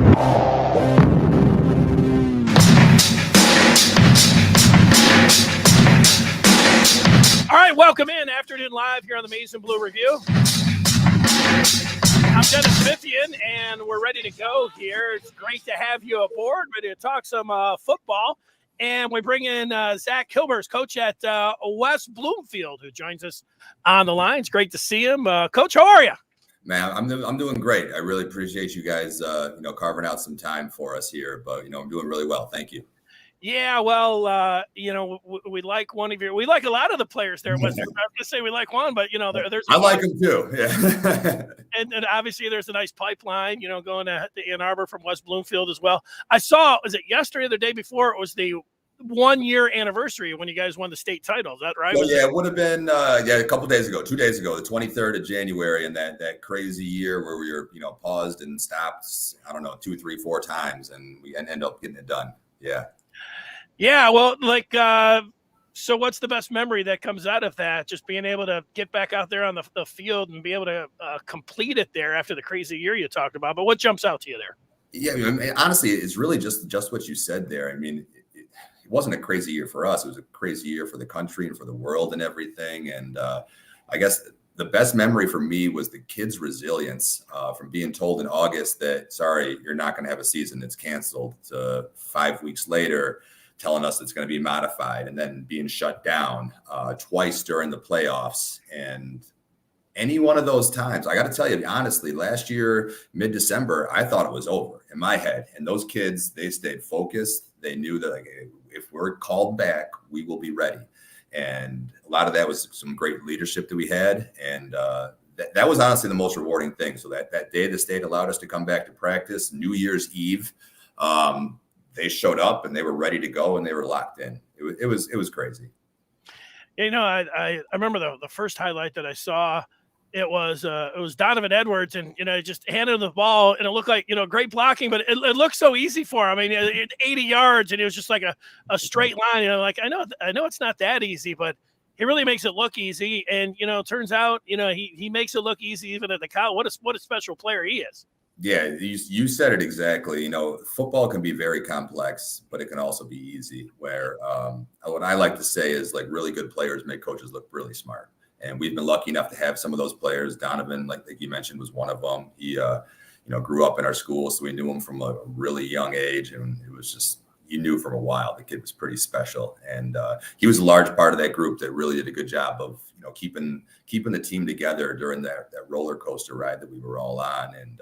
All right, welcome in Afternoon Live here on the Maize and Blue Review. I'm Dennis Smithian, and we're ready to go here. It's great to have you aboard, ready to talk some football. And we bring in Zach Hilbers, coach at W.Bloomfield, who joins us on the line. It's great to see him. Coach, how are you? Man, I'm doing great. I really appreciate you guys, carving out some time for us here. But, I'm doing really well. Thank you. Yeah, well, we like one of your – we like a lot of the players there. I'm going to say we like one, but, there's – I like them too, yeah. and obviously there's a nice pipeline, going to Ann Arbor from W.Bloomfield as well. I saw – was it yesterday or the day before? It was the 1-year anniversary when you guys won the state title. Is that right? Well, it would have been a couple days ago, 2 days ago, the 23rd of January, and that crazy year where we were, paused and stopped, I don't know, 2, 3, 4 times, and we end up getting it done. Yeah. Yeah, well, so what's the best memory that comes out of that? Just being able to get back out there on the field and be able to complete it there after the crazy year you talked about. But what jumps out to you there? Yeah, honestly, it's really just what you said there. I mean, it wasn't a crazy year for us. It was a crazy year for the country and for the world and everything. And I guess the best memory for me was the kids' resilience from being told in August that, sorry, you're not going to have a season. It's canceled. 5 weeks later, telling us it's going to be modified, and then being shut down twice during the playoffs. And any one of those times, I got to tell you, honestly, last year, mid-December, I thought it was over in my head. And those kids, they stayed focused. They knew that if we're called back, we will be ready. And a lot of that was some great leadership that we had. And that was honestly the most rewarding thing. So that day the state allowed us to come back to practice, New Year's Eve, they showed up and they were ready to go and they were locked in. It was crazy. I remember the first highlight that I saw. It was Donovan Edwards, and just handed him the ball, and it looked like great blocking, but it looked so easy for him. I mean, 80 yards, and it was just like a straight line. I know it's not that easy, but he really makes it look easy. And turns out he makes it look easy even at the college. What a special player he is. Yeah, you said it exactly. Football can be very complex, but it can also be easy. Where what I like to say is, like, really good players make coaches look really smart. And we've been lucky enough to have some of those players. Donovan, like you mentioned, was one of them. He, grew up in our school, so we knew him from a really young age, and it was just, you knew from a while the kid was pretty special. And he was a large part of that group that really did a good job of keeping the team together during that roller coaster ride that we were all on. And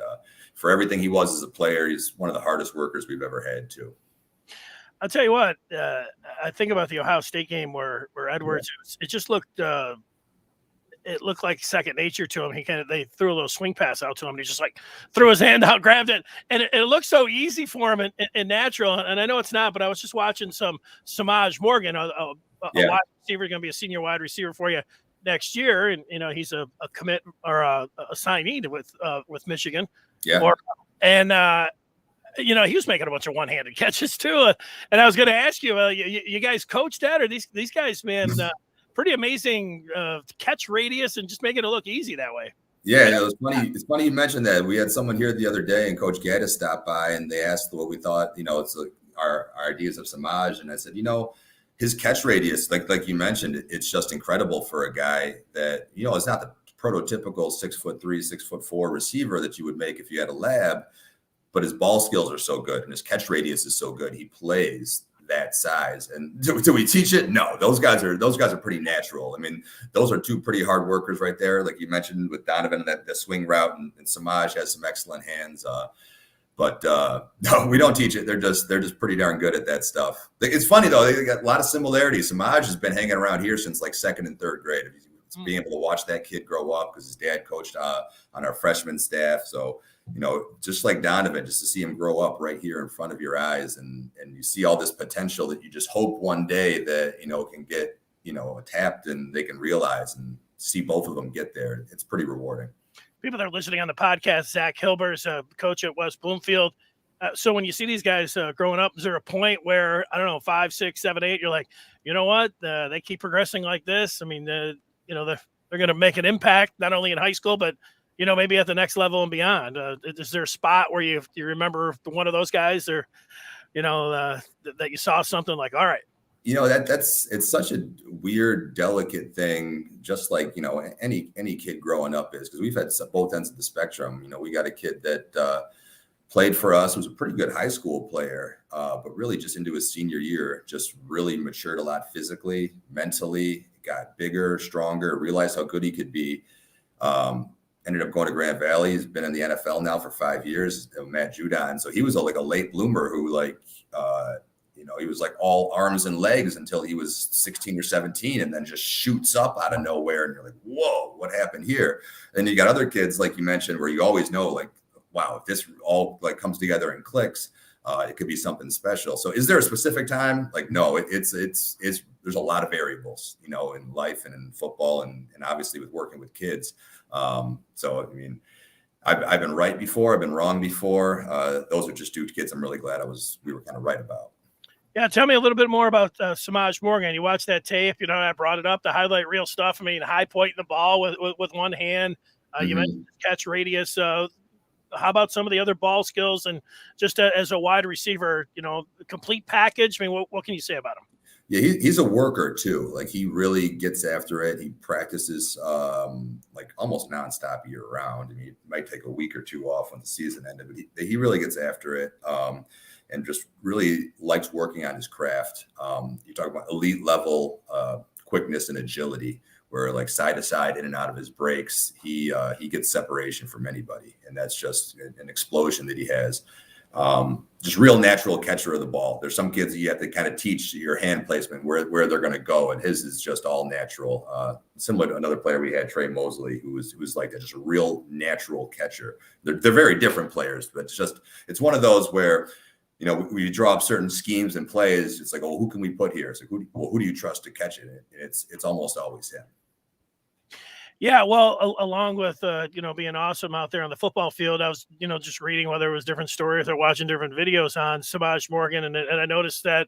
for everything he was as a player, he's one of the hardest workers we've ever had too. I'll tell you what, I think about the Ohio State game where Edwards, it just looked it looked like second nature to him. They threw a little swing pass out to him, and he just threw his hand out, grabbed it, and it looked so easy for him and natural. And I know it's not, but I was just watching some Sammy Morgan, a wide receiver, going to be a senior wide receiver for you next year, and he's a commit or a signee with Michigan. Yeah. He was making a bunch of one-handed catches too. And I was going to ask you, you guys coach that, or these guys, man, pretty amazing catch radius and just making it look easy that way. Yeah, it was funny. It's funny you mentioned that. We had someone here the other day, and Coach Gaddis stopped by, and they asked what we thought. It's like our ideas of Samaj, and I said, his catch radius, like you mentioned, it's just incredible for a guy that is not the prototypical 6'3", 6'4" receiver that you would make if you had a lab, but his ball skills are so good and his catch radius is so good. He plays that size. And do we teach it? No, those guys are pretty natural. I mean, those are two pretty hard workers right there. Like you mentioned with Donovan, that swing route, and Samaj has some excellent hands. But no, we don't teach it. They're just pretty darn good at that stuff. It's funny though; they got a lot of similarities. Samaj has been hanging around here since like 2nd and 3rd grade. Being able to watch that kid grow up because his dad coached on our freshman staff. So just like Donovan, just to see him grow up right here in front of your eyes, and you see all this potential that you just hope one day that can get tapped and they can realize, and see both of them get there. It's pretty rewarding. People that are listening on the podcast, Zach Hilbers, coach at W.Bloomfield. So when you see these guys growing up, is there a point where, I don't know, 5, 6, 7, 8, you're like, you know what? They keep progressing like this. I mean, they're going to make an impact not only in high school, but maybe at the next level and beyond? Is there a spot where you remember one of those guys, or that you saw something like, all right? It's such a weird, delicate thing, just like, any kid growing up is, because we've had both ends of the spectrum. We got a kid that played for us, was a pretty good high school player, but really just into his senior year, just really matured a lot physically, mentally, got bigger, stronger, realized how good he could be. Ended up going to Grand Valley. He's been in the NFL now for 5 years, Matt Judon. So he was like a late bloomer who he was like all arms and legs until he was 16 or 17, and then just shoots up out of nowhere. And you're like, whoa, what happened here? And you got other kids, like you mentioned, where you always know, like, wow, if this all like comes together and clicks, it could be something special. So is there a specific time? Like, no, it's there's a lot of variables, in life and in football and obviously with working with kids. So, I mean, I've been right before, I've been wrong before. Those are just two kids I'm really glad we were kind of right about. Yeah, tell me a little bit more about Sammy Morgan. You watched that tape, I brought it up, the highlight reel stuff. I mean, high pointing the ball with one hand. You mentioned catch radius. How about some of the other ball skills and just as a wide receiver, complete package? I mean, what can you say about him? Yeah, he's a worker too. Like, he really gets after it. He practices like almost nonstop year round. I mean, he might take a week or two off when the season ended, but he really gets after it. And just really likes working on his craft. You talk about elite level quickness and agility, where like side to side, in and out of his breaks, he gets separation from anybody, and that's just an explosion that he has. Just real natural catcher of the ball. There's some kids that you have to kind of teach your hand placement, where they're going to go, and his is just all natural. Similar to another player we had, Trey Mosley, who was like that, just a real natural catcher. They're very different players, but it's one of those where, we draw up certain schemes and plays. It's like, oh, who can we put here? It's like, who do you trust to catch it? And it's almost always him. Yeah, well, along with being awesome out there on the football field, I was just reading whether it was different stories or watching different videos on Sammy Morgan, and I noticed that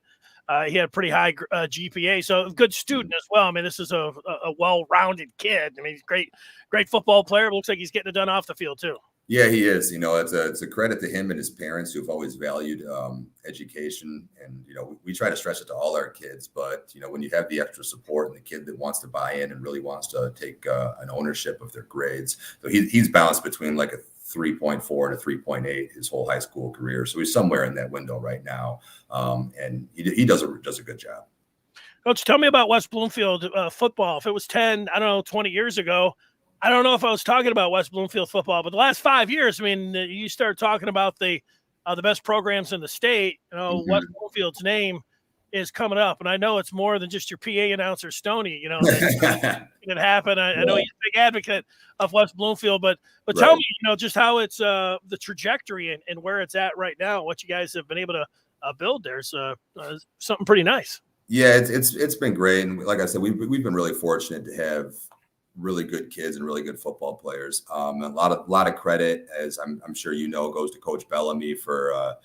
he had a pretty high GPA, so a good student as well. I mean, this is a well-rounded kid. I mean, he's great football player. But looks like he's getting it done off the field too. Yeah, he is. It's a credit to him and his parents, who've always valued education. And, we try to stress it to all our kids. But, when you have the extra support and the kid that wants to buy in and really wants to take an ownership of their grades. So he's bounced between like a 3.4 to 3.8 his whole high school career. So he's somewhere in that window right now. And he does a good job. Coach, tell me about West Bloomfield football. If it was 10, 20 years ago, I don't know if I was talking about West Bloomfield football, but the last 5 years, I mean, you start talking about the best programs in the state. West Bloomfield's name is coming up, and I know it's more than just your PA announcer, Stoney. That can happen. I know he's a big advocate of West Bloomfield, but right. Tell me, just how it's the trajectory and where it's at right now. What you guys have been able to build there's something pretty nice. Yeah, it's been great, and like I said, we've been really fortunate to have really good kids and really good football players. A lot of credit, as I'm sure goes to Coach Bellamy for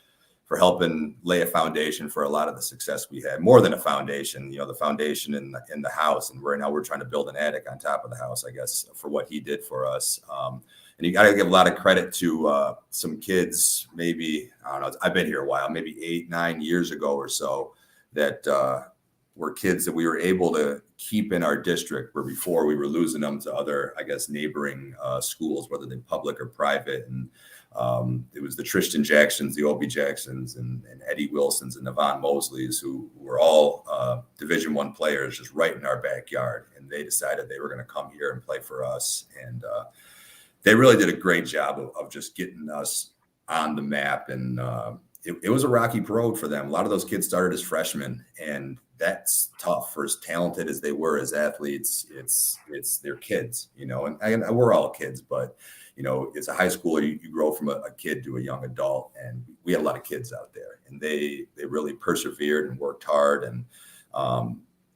helping lay a foundation for a lot of the success we had. More than a foundation, the foundation in the house, and we're trying to build an attic on top of the house, I guess, for what he did for us. And you got to give a lot of credit to some kids. Maybe, I don't know, I've been here a while, maybe 8-9 years ago or so, that were kids that we were able to keep in our district, where before we were losing them to other, I guess, neighboring schools, whether they're public or private. And it was the Tristan Jacksons, the Obie Jacksons, and Eddie Wilsons and Navon Mosleys, who were all Division I players just right in our backyard. And they decided they were going to come here and play for us. And they really did a great job of just getting us on the map. And it was a rocky road for them. A lot of those kids started as freshmen, and that's tough. For as talented as they were as athletes, it's their kids, and we're all kids, but as a high schooler, you grow from a kid to a young adult, and we had a lot of kids out there, and they really persevered and worked hard, and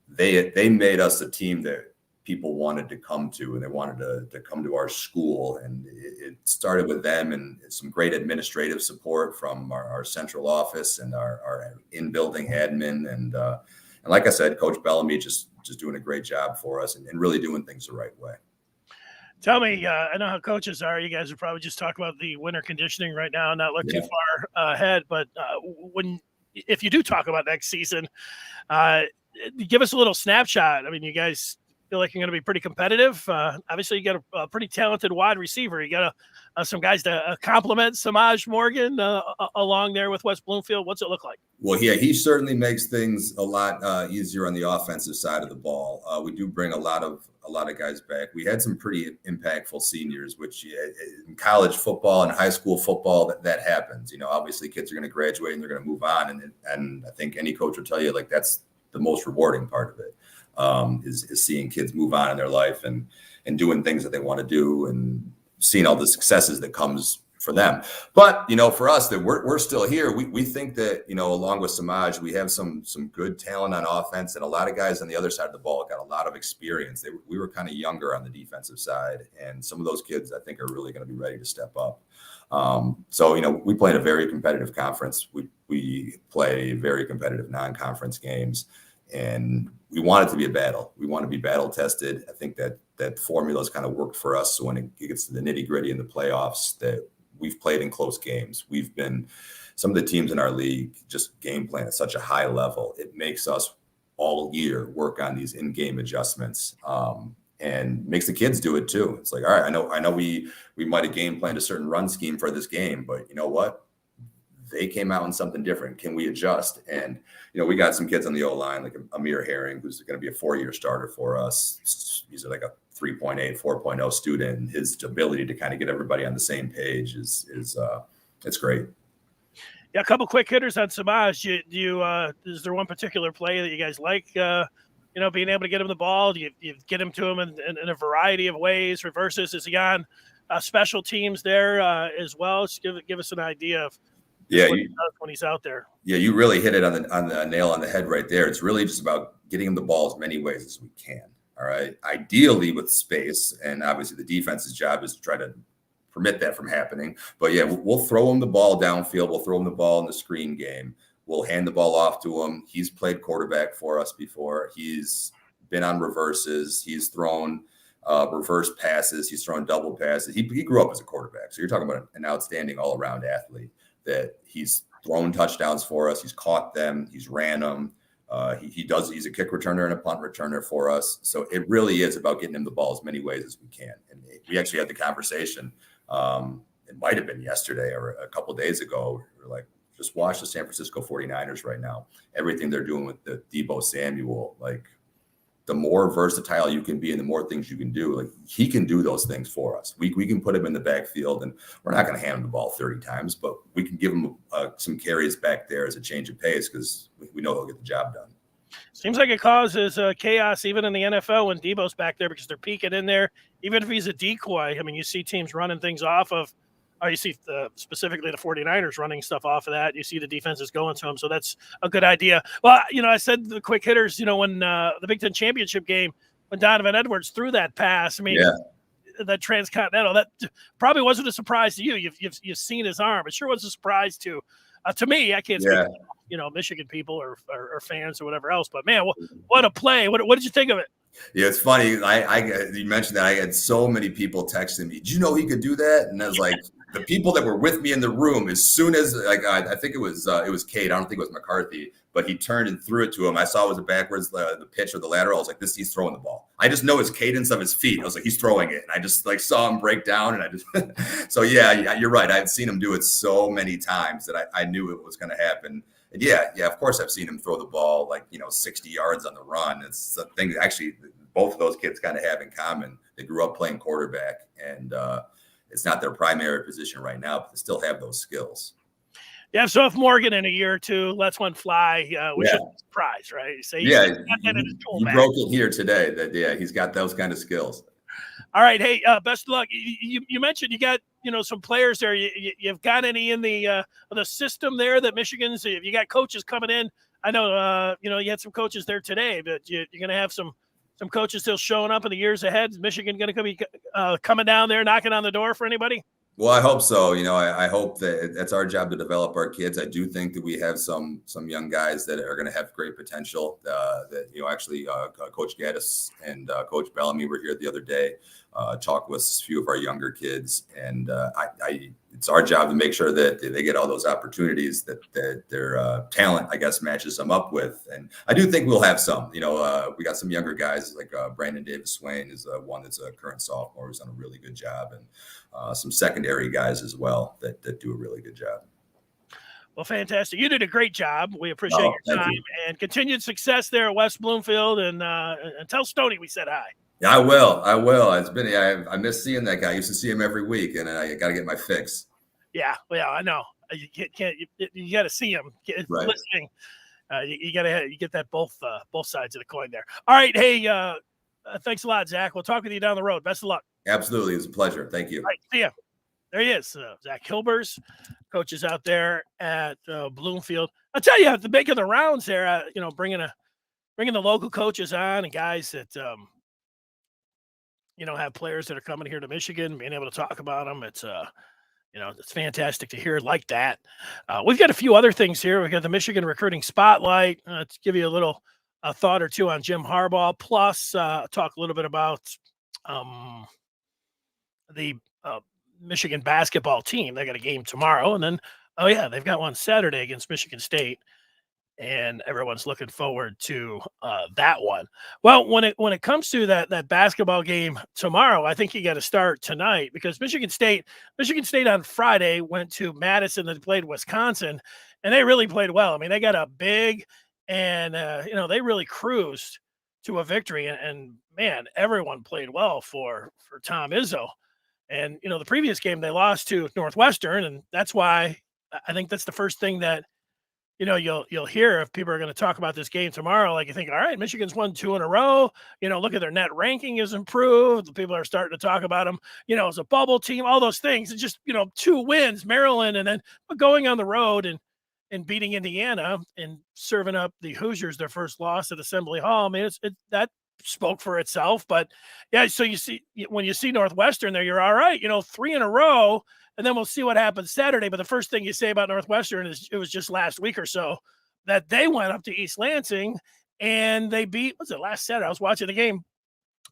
they made us a team that people wanted to come to, and they wanted to come to our school. And it started with them and some great administrative support from our central office and our in-building admin. And like I said, Coach Bellamy just doing a great job for us and really doing things the right way. Tell me, I know how coaches are. You guys are probably just talking about the winter conditioning right now, not look too far ahead. But if you do talk about next season, uh, give us a little snapshot. I mean, you guys feel like you're going to be pretty competitive. Obviously, you got a pretty talented wide receiver. You got some guys to complement Sammy Morgan along there with West Bloomfield. What's it look like? Well, yeah, he certainly makes things a lot easier on the offensive side of the ball. We do bring a lot of guys back. We had some pretty impactful seniors, which in college football and high school football, that happens. Obviously kids are going to graduate and they're going to move on, and I think any coach will tell you like that's the most rewarding part of it, is seeing kids move on in their life and doing things that they want to do and seeing all the successes that comes for them. But, for us that we're still here, we think that, along with Samaj, we have some good talent on offense, and a lot of guys on the other side of the ball got a lot of experience. We were kind of younger on the defensive side, and some of those kids I think are really going to be ready to step up. So, we play in a very competitive conference. We play very competitive non-conference games, and we want it to be a battle. We want to be battle tested. I think that formula's kind of worked for us. So when it gets to the nitty gritty in the playoffs, that we've played in close games. We've been, some of the teams in our league just game plan at such a high level. It makes us all year work on these in-game adjustments, and makes the kids do it too. It's like, all right, I know we might have game planned a certain run scheme for this game, but you know what? They came out in something different. Can we adjust? And, we got some kids on the O-line, like Amir Herring, who's going to be a 4-year starter for us. He's like a 3.8, 4.0 student. His ability to kind of get everybody on the same page is it's great. Yeah, a couple quick hitters on Samaj. Is there one particular play that you guys like, being able to get him the ball? Do you get him to him in a variety of ways, reverses? Is he on special teams there as well? Just give us an idea of what he does when he's out there. Yeah, you really hit it on the nail on the head right there. It's really just about getting him the ball as many ways as we can. All right. Ideally with space, and obviously the defense's job is to try to permit that from happening. But yeah, we'll throw him the ball downfield. We'll throw him the ball in the screen game. We'll hand the ball off to him. He's played quarterback for us before. He's been on reverses. He's thrown reverse passes. He's thrown double passes. He grew up as a quarterback. So you're talking about an outstanding all-around athlete that he's thrown touchdowns for us. He's caught them. He's ran them. He's a kick returner and a punt returner for us. So it really is about getting him the ball as many ways as we can. And we actually had the conversation. It might have been yesterday or a couple of days ago. We were like, just watch the San Francisco 49ers right now. Everything they're doing with the Deebo Samuel, like the more versatile you can be and the more things you can do, like he can do those things for us. We can put him in the backfield, and we're not going to hand him the ball 30 times, but we can give him some carries back there as a change of pace because we know he'll get the job done. Seems like it causes chaos even in the NFL when Deebo's back there because they're peeking in there. Even if he's a decoy, I mean, you see teams running things off of, you see specifically the 49ers running stuff off of that. You see the defenses going to him. So that's a good idea. Well, I said the quick hitters, when the Big Ten championship game, when Donovan Edwards threw that pass, I mean, that transcontinental, that probably wasn't a surprise to you. You've seen his arm. It sure was a surprise to me. I can't speak to, Michigan people or fans or whatever else, but man, what a play. What did you think of it? Yeah, it's funny. You mentioned that I had so many people texting me, did you know he could do that? And I was like, the people that were with me in the room, as soon as I think it was Cade. I don't think it was McCarthy, but he turned and threw it to him. I saw it was a backwards, the pitch or the lateral. I was like, he's throwing the ball. I just know his cadence of his feet. I was like, he's throwing it. And I just saw him break down. And I just, so yeah, you're right. I've seen him do it so many times that I knew it was going to happen. And yeah, of course I've seen him throw the ball 60 yards on the run. It's a thing actually both of those kids kind of have in common. They grew up playing quarterback, and it's not their primary position right now, but they still have those skills. Yeah, so if Morgan in a year or two lets one fly, we should be surprised, right? You broke it here today. That he's got those kind of skills. All right, hey, best of luck. You mentioned you got some players there. You've got any in the system there that Michigan's? You got coaches coming in. I know you had some coaches there today, but you're going to have some coaches still showing up in the years ahead. Is Michigan going to be coming down there, knocking on the door for anybody? Well, I hope so. I hope that that's our job to develop our kids. I do think that we have some young guys that are going to have great potential. Actually, Coach Gaddis and Coach Bellamy were here the other day. talk with a few of our younger kids. And it's our job to make sure that they get all those opportunities that their talent, I guess, matches them up with. And I do think we'll have some. We got some younger guys like Brandon Davis Swain is one that's a current sophomore who's done a really good job, and some secondary guys as well that do a really good job. Well, fantastic. You did a great job. We appreciate your time and continued success there at West Bloomfield. And tell Stoney we said hi. Yeah, I will. It's been, I miss seeing that guy. I used to see him every week, and I got to get my fix. Yeah, I know. You got to see him listening. You got to get that both sides of the coin there. All right. Hey, thanks a lot, Zach. We'll talk with you down the road. Best of luck. Absolutely. It was a pleasure. Thank you. All right, see ya. There he is, Zach Hilbers, coaches out there at Bloomfield. I'll tell you, making the rounds there, bringing the local coaches on and guys that, have players that are coming here to Michigan, being able to talk about them. It's, it's fantastic to hear like that. We've got a few other things here. We've got the Michigan Recruiting Spotlight to give you a little thought or two on Jim Harbaugh, plus talk a little bit about the Michigan basketball team. They got a game tomorrow, and then they've got one Saturday against Michigan State, and everyone's looking forward to that one. Well, when it comes to that basketball game tomorrow, I think you got to start tonight, because Michigan State on Friday went to Madison and played Wisconsin, and they really played well. I mean, they got a big, and they really cruised to a victory, and man, everyone played well for Tom Izzo. And, the previous game they lost to Northwestern, and that's why I think that's the first thing that, you'll hear if people are going to talk about this game tomorrow. Like, you think, all right, Michigan's won 2 in a row. Look at their net ranking has improved. People are starting to talk about them, as a bubble team, all those things. It's just, 2 wins, Maryland, and then going on the road and beating Indiana and serving up the Hoosiers their first loss at Assembly Hall. I mean, that spoke for itself. But yeah, so you see, when you see Northwestern there, you're all right, 3 in a row, and then we'll see what happens Saturday. But the first thing you say about Northwestern is it was just last week or so that they went up to East Lansing and they beat, was it last Saturday? I was watching the game.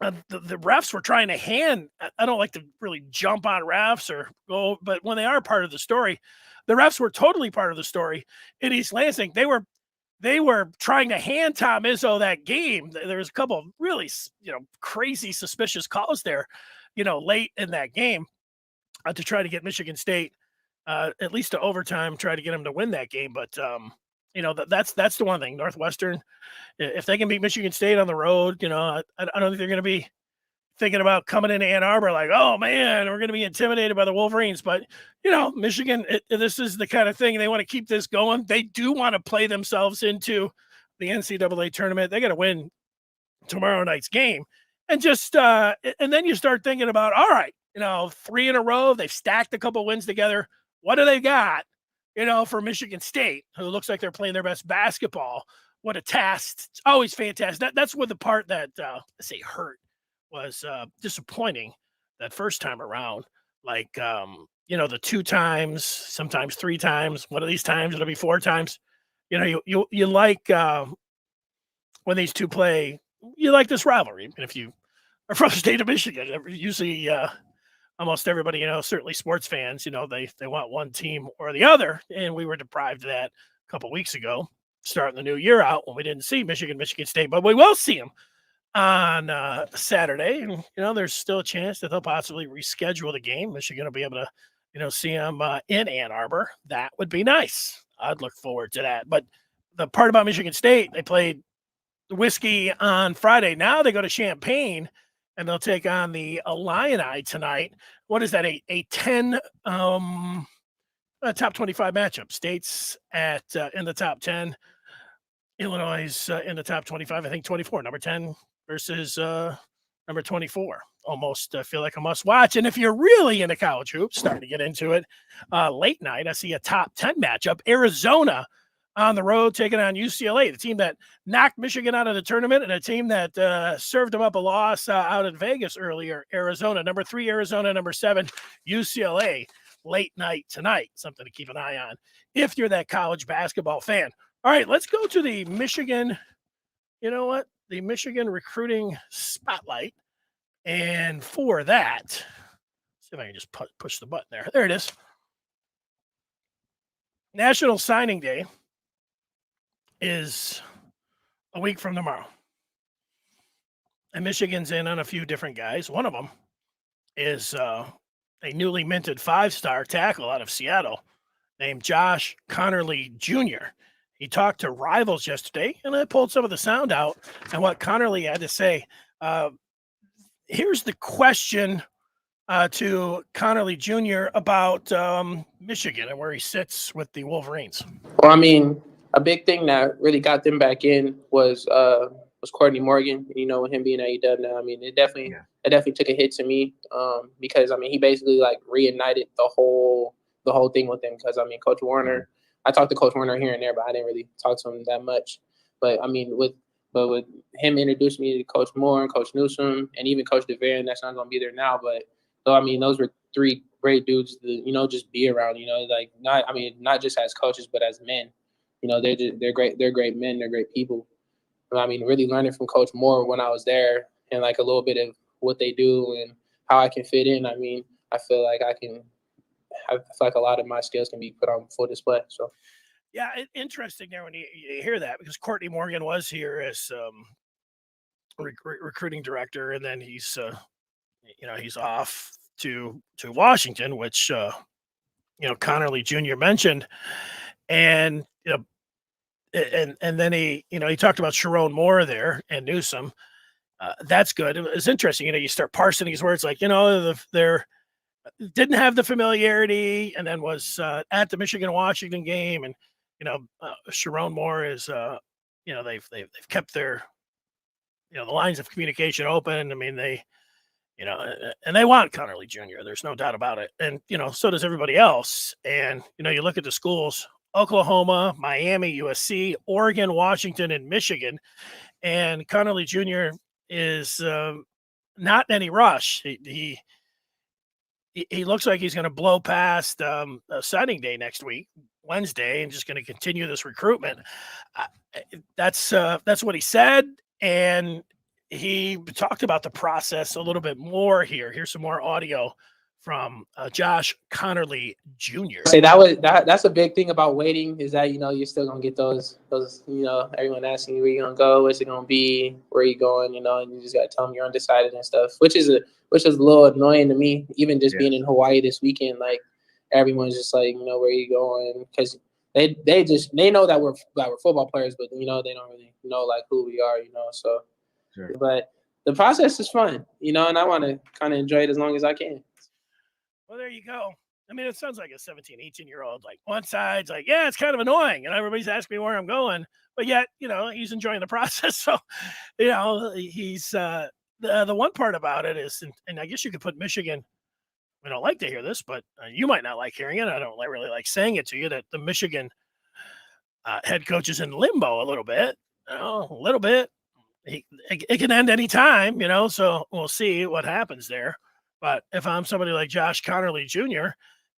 The refs were trying to hand, I don't like to really jump on refs or go, but when they are part of the story, the refs were totally part of the story in East Lansing. They were trying to hand Tom Izzo that game. There was a couple of really, crazy, suspicious calls there, late in that game to try to get Michigan State at least to overtime, try to get them to win that game. But, that's the one thing. Northwestern, if they can beat Michigan State on the road, I don't think they're going to be thinking about coming into Ann Arbor like, oh, man, we're going to be intimidated by the Wolverines. But, Michigan, this is the kind of thing they want to keep this going. They do want to play themselves into the NCAA tournament. They got to win tomorrow night's game. And just and then you start thinking about, all right, 3 in a row. They've stacked a couple wins together. What do they got, for Michigan State, who looks like they're playing their best basketball? What a task. It's always fantastic. That's what the part that, hurt was disappointing that first time around. Like, the 2 times, sometimes 3 times. One of these times it'll be 4 times. You like when these two play. You like this rivalry. And if you are from the state of Michigan, usually almost everybody, certainly sports fans, they want one team or the other, and we were deprived of that a couple weeks ago, starting the new year out when we didn't see Michigan State, but we will see them on Saturday. And, there's still a chance that they'll possibly reschedule the game. Michigan will be able to, see them in Ann Arbor. That would be nice. I'd look forward to that. But the part about Michigan State, they played Whiskey on Friday. Now they go to Champaign, and they'll take on the Illini tonight. What is that? A 10 top 25 matchup. State's at in the top 10. Illinois is in the top 25. I think 24. Number 10 versus number 24. Almost feel like a must watch. And if you're really into college hoops, starting to get into it, late night, I see a top 10 matchup. Arizona on the road taking on UCLA, the team that knocked Michigan out of the tournament, and a team that served them up a loss out in Vegas earlier. Arizona, number 3, Arizona, number 7, UCLA, late night tonight. Something to keep an eye on if you're that college basketball fan. All right, let's go to the Michigan, the Michigan Recruiting Spotlight. And for that, see if I can just push the button there. There it is. National Signing Day is a week from tomorrow. And Michigan's in on a few different guys. One of them is a newly minted 5-star tackle out of Seattle named Josh Connerly Jr. He talked to Rivals yesterday, and I pulled some of the sound out and what Connerly had to say. Here's the question to Connerly Jr. about Michigan and where he sits with the Wolverines. Well, I mean, a big thing that really got them back in was Courtney Morgan. You know, with him being at AEW now, I mean, it definitely took a hit to me because I mean, he basically like reignited the whole thing with him. Because I mean, Coach Warner, I talked to Coach Warner here and there, but I didn't really talk to him that much. But I mean, with him introducing me to Coach Moore and Coach Newsom and even Coach DeVere, and that's not going to be there now. But so I mean, those were 3 great dudes to just be around. Like not just as coaches, but as men. They're great. They're great men. They're great people. I mean, really learning from Coach Moore when I was there and like a little bit of what they do and how I can fit in. I mean, I feel like I feel like a lot of my skills can be put on full display. So, yeah, interesting there when you hear that because Courtney Morgan was here as recruiting director, and then he's off to Washington, which Connerly Jr. mentioned, and and then he talked about Sharon Moore there and Newsom. That's good. It's interesting. You start parsing these words like, they're didn't have the familiarity and then was at the Michigan-Washington game. And, Sharon Moore is, they've kept their, the lines of communication open. I mean, they, and they want Connerly Jr. There's no doubt about it. And, so does everybody else. And, you look at the schools, Oklahoma, Miami, USC, Oregon, Washington, and Michigan. And Connerly Jr. is not in any rush. He looks like he's going to blow past signing day next week, Wednesday, and just going to continue this recruitment. That's what he said. And he talked about the process a little bit more here. Here's some more audio from Josh Connerly Jr. Say that's a big thing about waiting is that you're still gonna get those everyone asking you where you gonna go, what's it gonna be, where you going, and you just gotta tell them you're undecided and stuff, which is a little annoying to me. Even just being in Hawaii this weekend, like everyone's just like where you going because they know that we're football players, but they don't really know like who we are, so. Sure. But the process is fun, and I want to kind of enjoy it as long as I can. Well, there you go. I mean, it sounds like a 17, 18-year-old. Like one side's like, yeah, it's kind of annoying. And everybody's asking me where I'm going. But yet, he's enjoying the process. So, he's the one part about it is, and I guess you could put Michigan, we don't like to hear this, but you might not like hearing it. I don't really like saying it to you that the Michigan head coach is in limbo a little bit. A little bit. It can end any time, so we'll see what happens there. But if I'm somebody like Josh Connerly Jr.,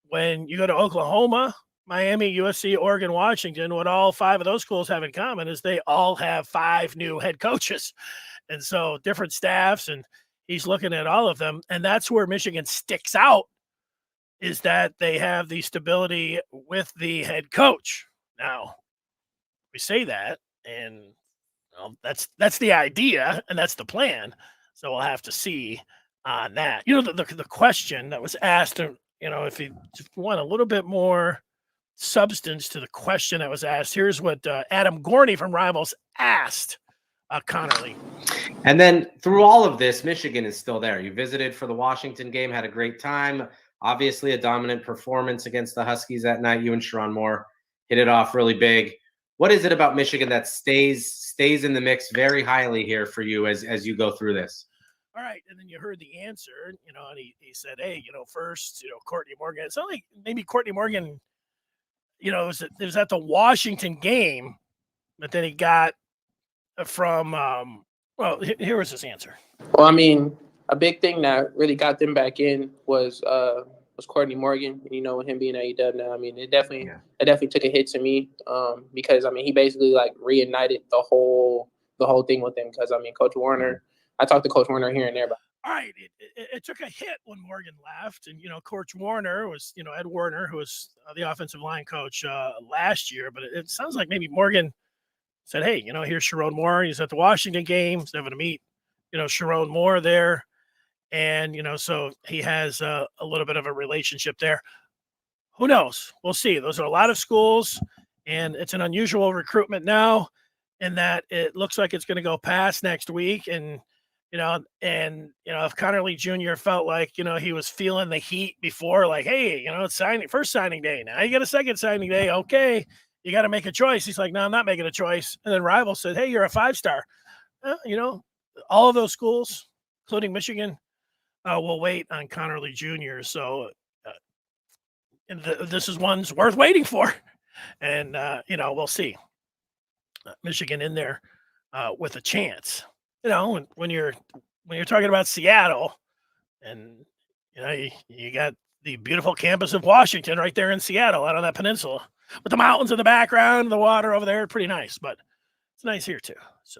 when you go to Oklahoma, Miami, USC, Oregon, Washington, what all 5 of those schools have in common is they all have 5 new head coaches. And so different staffs, and he's looking at all of them. And that's where Michigan sticks out, is that they have the stability with the head coach. Now, we say that, and that's the idea, and that's the plan. So we'll have to see on that. The question that was asked, if you want a little bit more substance to the question that was asked, here's what Adam Gorney from Rivals asked Connerly. And then through all of this, Michigan is still there. You visited for the Washington game, had a great time. Obviously a dominant performance against the Huskies that night. You and Sharon Moore hit it off really big. What is it about Michigan that stays in the mix very highly here for you as you go through this? All right. And then you heard the answer, and he said, hey, first, Courtney Morgan. It's not like maybe Courtney Morgan, it was at the Washington game, but then he got from, here was his answer. Well, I mean, a big thing that really got them back in was Courtney Morgan. With him being at AEW now, I mean, it definitely took a hit to me because I mean, he basically like reignited the whole thing with him. Because I mean, Coach Warner, I talked to Coach Warner here and there. All right, it took a hit when Morgan left, and Coach Warner was Ed Warner, who was the offensive line coach last year, but it sounds like maybe Morgan said, "Hey, here's Sharon Moore. He's at the Washington game. He's going to meet Sharon Moore there." And, so he has a little bit of a relationship there. Who knows? We'll see. Those are a lot of schools, and it's an unusual recruitment now in that it looks like it's going to go past next week. And, if Connerly Jr. felt like, he was feeling the heat before, like, hey, it's first signing day. Now you got a second signing day. Okay. You got to make a choice. He's like, no, I'm not making a choice. And then Rival said, hey, you're a 5-star. All of those schools, including Michigan, will wait on Connerly Jr. So this is one's worth waiting for. And, we'll see. Michigan in there with a chance. When you're talking about Seattle and, you got the beautiful campus of Washington right there in Seattle out on that peninsula with the mountains in the background, the water over there, pretty nice. But it's nice here too. So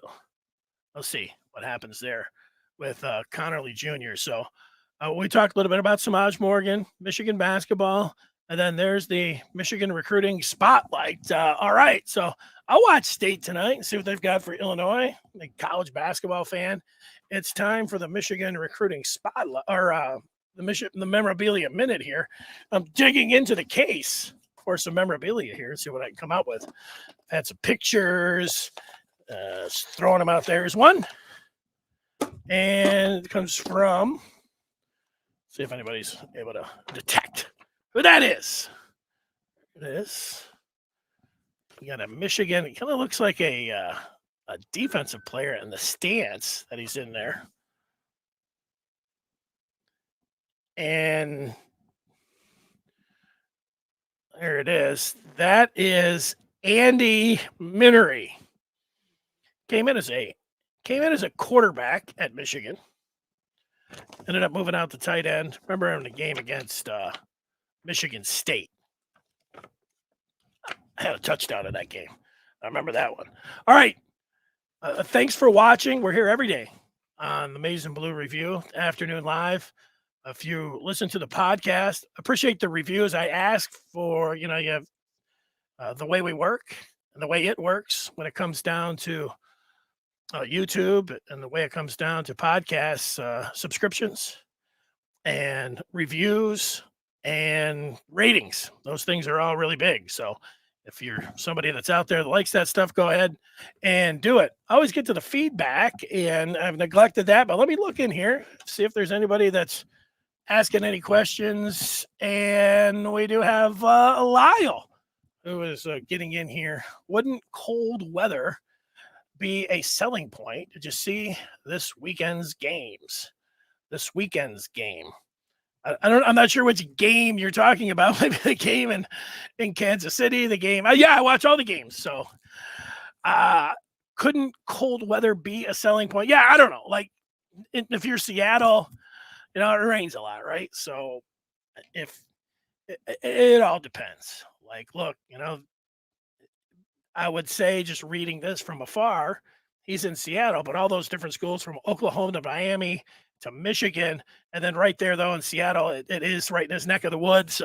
we'll see what happens there with Connerly Jr. So we talked a little bit about Sammy Morgan, Michigan basketball, and then there's the Michigan recruiting spotlight. All right, so I'll watch State tonight and see what they've got for Illinois. I'm a college basketball fan. It's time for the Michigan recruiting spotlight, or the memorabilia minute here. I'm digging into the case for some memorabilia here and see what I can come out with. I've had some pictures, throwing them out there. Here's one. And it comes from, see if anybody's able to detect who that is. It is. You got a Michigan. It kind of looks like a defensive player in the stance that he's in there. And there it is. That is Andy Minery. Came in as a quarterback at Michigan. Ended up moving out to tight end. Remember in the game against Michigan State. I had a touchdown in that game. I remember that one. All right. Thanks for watching. We're here every day on the Maize and Blue Review, afternoon live. If you listen to the podcast, appreciate the reviews. I ask for, you have the way we work and the way it works when it comes down to YouTube and the way it comes down to podcasts, subscriptions and reviews and ratings. Those things are all really big. So if you're somebody that's out there that likes that stuff, go ahead and do it. I always get to the feedback and I've neglected that, but let me look in here, see if there's anybody that's asking any questions. And we do have Lyle, who is getting in here. Wouldn't cold weather be a selling point? Did you see this weekend's games? This weekend's game. I'm not sure which game you're talking about. Maybe the game in Kansas City, the game. Yeah, I watch all the games. So couldn't cold weather be a selling point? Yeah, I don't know. Like if you're Seattle, it rains a lot, right? So if it all depends. Like, look, I would say just reading this from afar, he's in Seattle, but all those different schools from Oklahoma to Miami to Michigan, and then right there, though, in Seattle, it is right in his neck of the woods.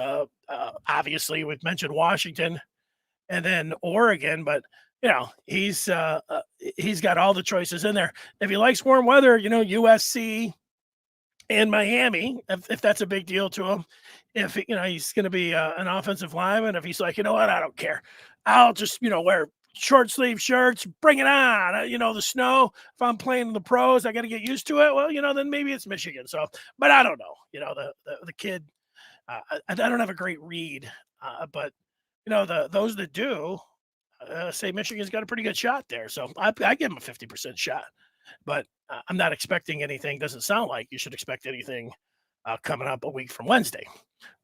Obviously, we've mentioned Washington and then Oregon, but, he's got all the choices in there. If he likes warm weather, USC and Miami, if that's a big deal to him. If, he's going to be an offensive lineman, if he's like, what, I don't care. I'll just, wear short sleeve shirts, bring it on. The snow, if I'm playing in the pros, I got to get used to it. Well, then maybe it's Michigan. So, but I don't know, the kid, I don't have a great read, but those that do say Michigan's got a pretty good shot there. So I give him a 50% shot, but I'm not expecting anything. Doesn't sound like you should expect anything coming up a week from Wednesday.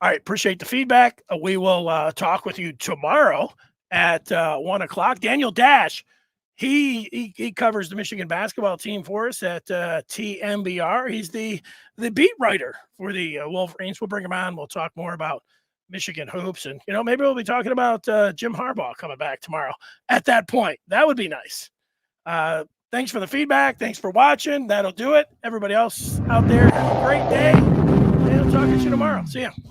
All right. Appreciate the feedback. We will talk with you tomorrow at 1:00. Daniel Dash, he covers the Michigan basketball team for us at TMBR. He's the beat writer for the Wolverines. We'll bring him on. We'll talk more about Michigan hoops, and maybe we'll be talking about Jim Harbaugh coming back tomorrow. At that point, that would be nice. Thanks for the feedback. Thanks for watching. That'll do it. Everybody else out there, have a great day. And I'll talk to you tomorrow. See ya.